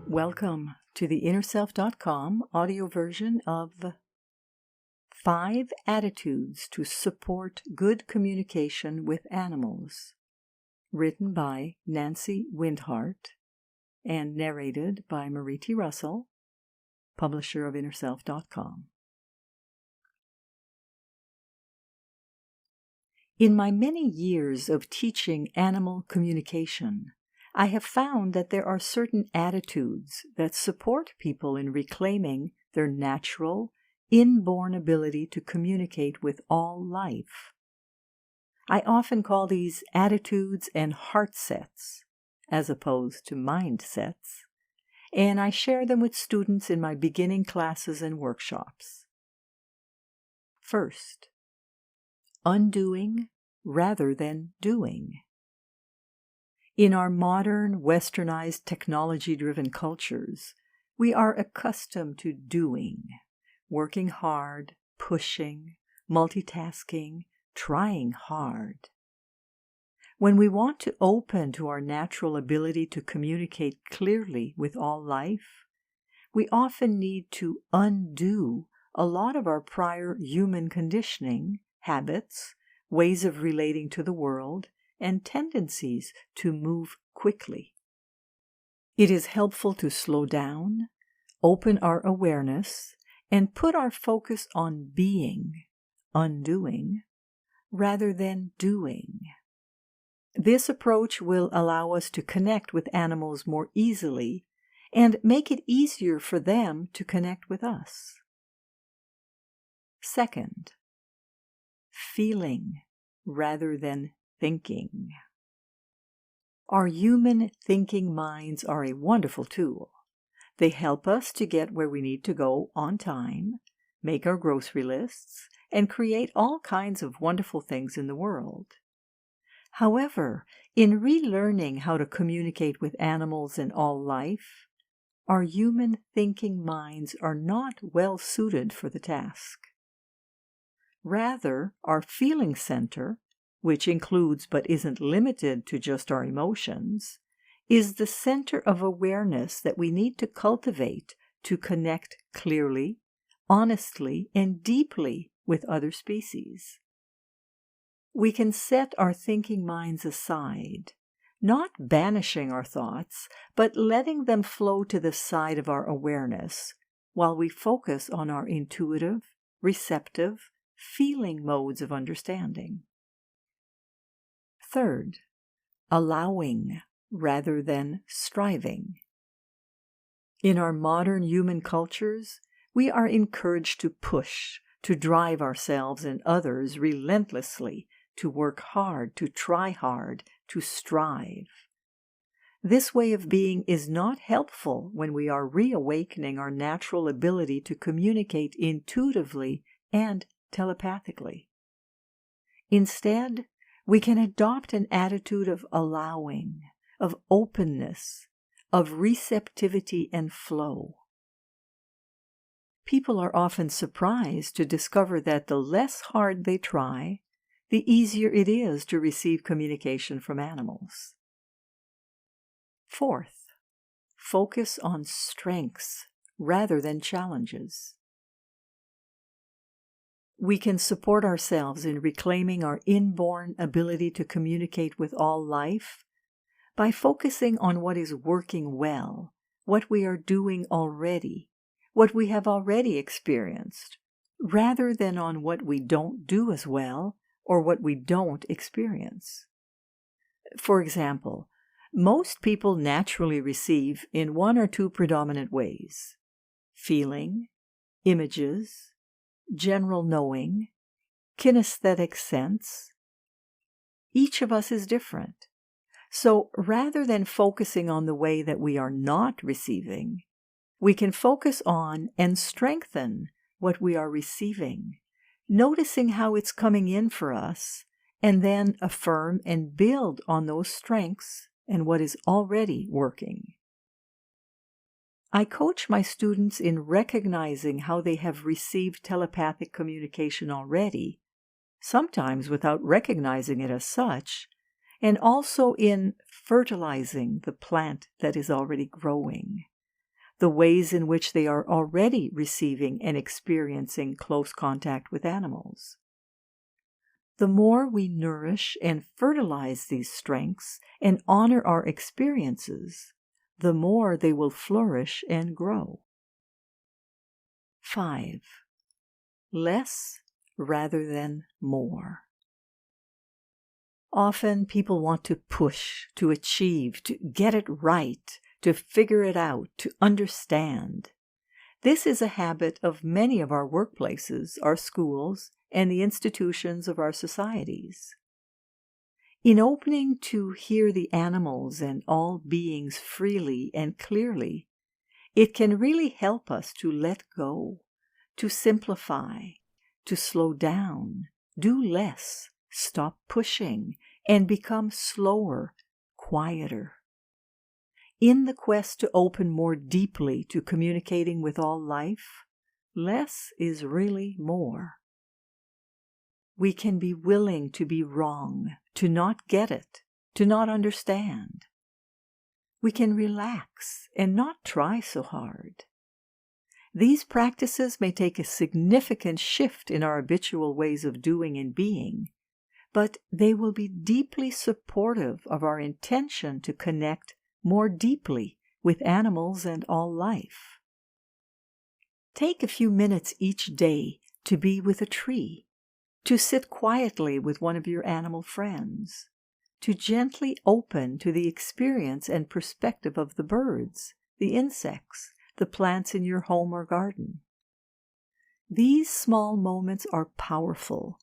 Welcome to the InnerSelf.com audio version of 5 Attitudes to Support Good Communication with Animals, written by Nancy Windheart and narrated by Marie T. Russell, publisher of InnerSelf.com. In my many years of teaching animal communication, I have found that there are certain attitudes that support people in reclaiming their natural, inborn ability to communicate with all life. I often call these attitudes and HeartSets, as opposed to mindsets, and I share them with students in my beginning classes and workshops. First, undoing rather than doing. In our modern, westernized, technology-driven cultures, we are accustomed to doing, working hard, pushing, multitasking, trying hard. When we want to open to our natural ability to communicate clearly with all life, we often need to undo a lot of our prior human conditioning, habits, ways of relating to the world, and tendencies to move quickly. It is helpful to slow down, open our awareness, and put our focus on being, undoing, rather than doing. This approach will allow us to connect with animals more easily and make it easier for them to connect with us. Second, feeling rather than thinking. Our human thinking minds are a wonderful tool. They help us to get where we need to go on time, make our grocery lists, and create all kinds of wonderful things in the world. However, in relearning how to communicate with animals and all life, our human thinking minds are not well suited for the task. Rather, our feeling center, which includes but isn't limited to just our emotions, is the center of awareness that we need to cultivate to connect clearly, honestly, and deeply with other species. We can set our thinking minds aside, not banishing our thoughts, but letting them flow to the side of our awareness while we focus on our intuitive, receptive, feeling modes of understanding. Third, allowing rather than striving. In our modern human cultures, we are encouraged to push, to drive ourselves and others relentlessly, to work hard, to try hard, to strive. This way of being is not helpful when we are reawakening our natural ability to communicate intuitively and telepathically. Instead, we can adopt an attitude of allowing, of openness, of receptivity and flow. People are often surprised to discover that the less hard they try, the easier it is to receive communication from animals. Fourth, focus on strengths rather than challenges. We can support ourselves in reclaiming our inborn ability to communicate with all life by focusing on what is working well, what we are doing already, what we have already experienced, rather than on what we don't do as well or what we don't experience. For example, most people naturally receive in one or two predominant ways: feeling, images, general knowing, kinesthetic sense. Each of us is different. So rather than focusing on the way that we are not receiving, we can focus on and strengthen what we are receiving, noticing how it's coming in for us, and then affirm and build on those strengths and what is already working. I coach my students in recognizing how they have received telepathic communication already, sometimes without recognizing it as such, and also in fertilizing the plant that is already growing, the ways in which they are already receiving and experiencing close contact with animals. The more we nourish and fertilize these strengths and honor our experiences, the more they will flourish and grow. 5. Less rather than more. Often people want to push, to achieve, to get it right, to figure it out, to understand. This is a habit of many of our workplaces, our schools, and the institutions of our societies. In opening to hear the animals and all beings freely and clearly, it can really help us to let go, to simplify, to slow down, do less, stop pushing, and become slower, quieter. In the quest to open more deeply to communicating with all life, less is really more. We can be willing to be wrong, to not get it, to not understand. We can relax and not try so hard. These practices may take a significant shift in our habitual ways of doing and being, but they will be deeply supportive of our intention to connect more deeply with animals and all life. Take a few minutes each day to be with a tree, to sit quietly with one of your animal friends, to gently open to the experience and perspective of the birds, the insects, the plants in your home or garden. These small moments are powerful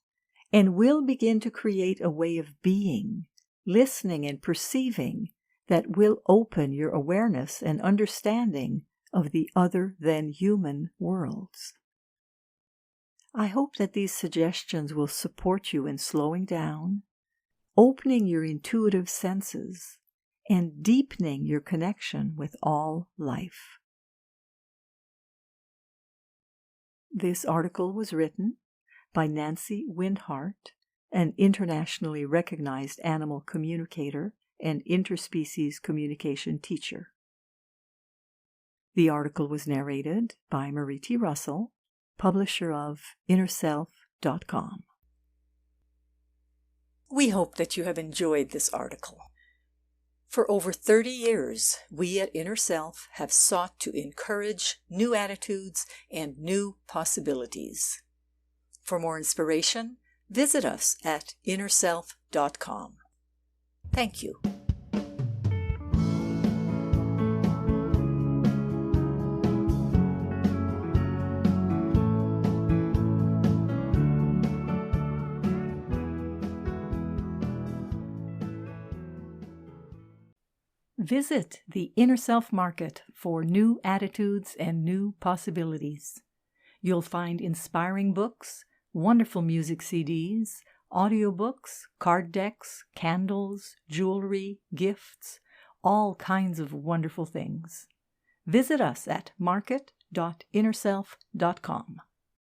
and will begin to create a way of being, listening and perceiving that will open your awareness and understanding of the other-than-human worlds. I hope that these suggestions will support you in slowing down, opening your intuitive senses, and deepening your connection with all life. This article was written by Nancy Windheart, an internationally recognized animal communicator and interspecies communication teacher. The article was narrated by Marie T. Russell, publisher of InnerSelf.com. We hope that you have enjoyed this article. For over 30 years, we at Inner Self have sought to encourage new attitudes and new possibilities. For more inspiration, visit us at InnerSelf.com. Thank you. Visit the Inner Self Market for new attitudes and new possibilities. You'll find inspiring books, wonderful music CDs, audiobooks, card decks, candles, jewelry, gifts, all kinds of wonderful things. Visit us at market.innerself.com.